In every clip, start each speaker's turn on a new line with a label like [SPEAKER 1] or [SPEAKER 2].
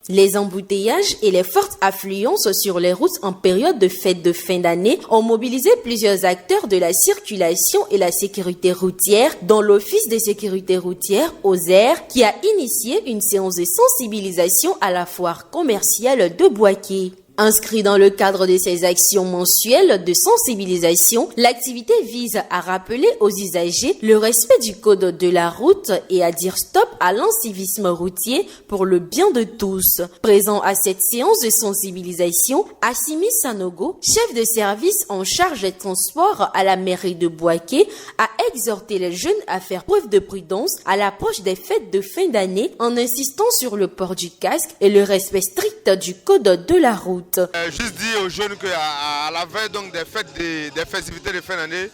[SPEAKER 1] Les embouteillages et les fortes affluences sur les routes en période de fête de fin d'année ont mobilisé plusieurs acteurs de la circulation et la sécurité routière, dont l'Office de sécurité routière, OSER, qui a initié une séance de sensibilisation à la foire commerciale de Bouaké. Inscrit dans le cadre de ces actions mensuelles de sensibilisation, l'activité vise à rappeler aux usagers le respect du code de la route et à dire stop à l'incivisme routier pour le bien de tous. Présent à cette séance de sensibilisation, Assimi Sanogo, chef de service en charge des transports à la mairie de Bouaké, a exhorté les jeunes à faire preuve de prudence à l'approche des fêtes de fin d'année en insistant sur le port du casque et le respect strict du code de la route.
[SPEAKER 2] Juste dire aux jeunes qu'à la veille donc des festivités de fin d'année,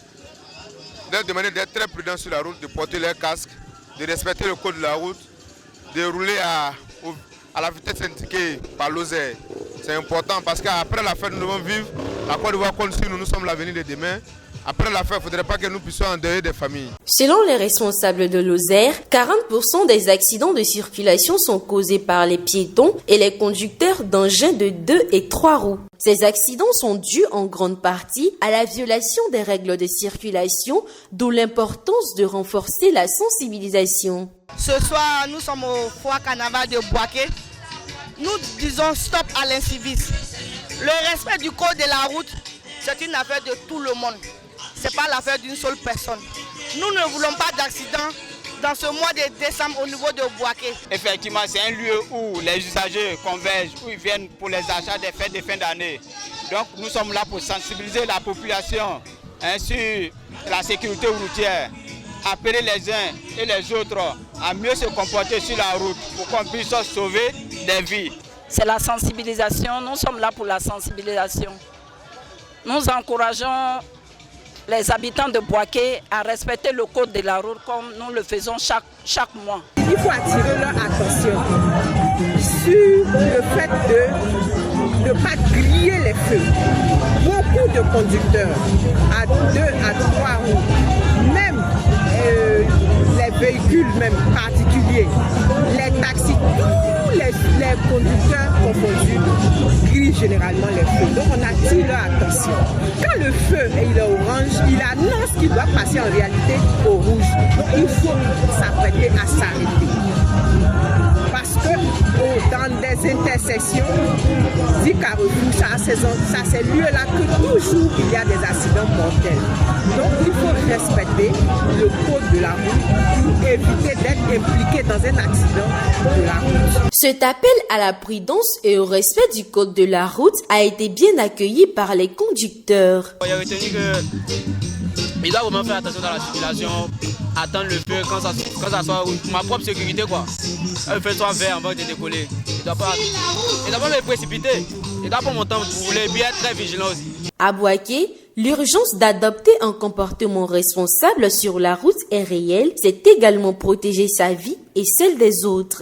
[SPEAKER 2] de demander d'être très prudents sur la route, de porter leur casque, de respecter le code de la route, de rouler à la vitesse indiquée par l'OSER. C'est important parce qu'après la fête, nous devons vivre la Côte d'Ivoire comme si nous sommes l'avenir de demain. Après la fête, il ne faudrait pas que nous puissions endeuiller des familles.
[SPEAKER 1] Selon les responsables de l'OSER, 40% des accidents de circulation sont causés par les piétons et les conducteurs d'engins de 2 et 3 roues. Ces accidents sont dus en grande partie à la violation des règles de circulation, d'où l'importance de renforcer la sensibilisation.
[SPEAKER 3] Ce soir, nous sommes au foire carnaval de Bouaké. Nous disons stop à l'incivisme. Le respect du code de la route, c'est une affaire de tout le monde. Ce n'est pas l'affaire d'une seule personne. Nous ne voulons pas d'accident dans ce mois de décembre au niveau de Bouaké.
[SPEAKER 4] Effectivement, c'est un lieu où les usagers convergent, où ils viennent pour les achats des fêtes de fin d'année. Donc nous sommes là pour sensibiliser la population sur la sécurité routière, appeler les uns et les autres à mieux se comporter sur la route pour qu'on puisse sauver des vies.
[SPEAKER 5] C'est la sensibilisation, nous sommes là pour la sensibilisation. Nous encourageons les habitants de Bouaké à respecter le code de la route comme nous le faisons chaque mois.
[SPEAKER 6] Il faut attirer leur attention sur le fait de ne pas griller les feux. Beaucoup de conducteurs à 2 à 3 roues, même les véhicules même particuliers, les taxis, tous les conducteurs confondus grillent généralement les feux. Donc on attire leur attention. Quand le feu il est orange, il annonce qu'il doit passer en réalité au rouge. Donc il faut s'apprêter à s'arrêter. Parce que dans des intersections, dit Carrefour, ça c'est lieu-là que toujours il y a des accidents mortels. Donc il faut respecter le code de la route pour éviter d'être impliqué dans un accident de la route.
[SPEAKER 1] Cet appel à la prudence et au respect du code de la route a été bien accueilli par les conducteurs.
[SPEAKER 7] Il a retenu qu'il doit vraiment faire attention dans la circulation, attendre le feu quand ça soit ma propre sécurité quoi. Le feu soit vert avant de décoller. Il ne doit pas me précipiter. Il doit prendre mon temps pour rouler, bien être très vigilant aussi.
[SPEAKER 1] À Bouaké, l'urgence d'adopter un comportement responsable sur la route est réelle. C'est également protéger sa vie et celle des autres.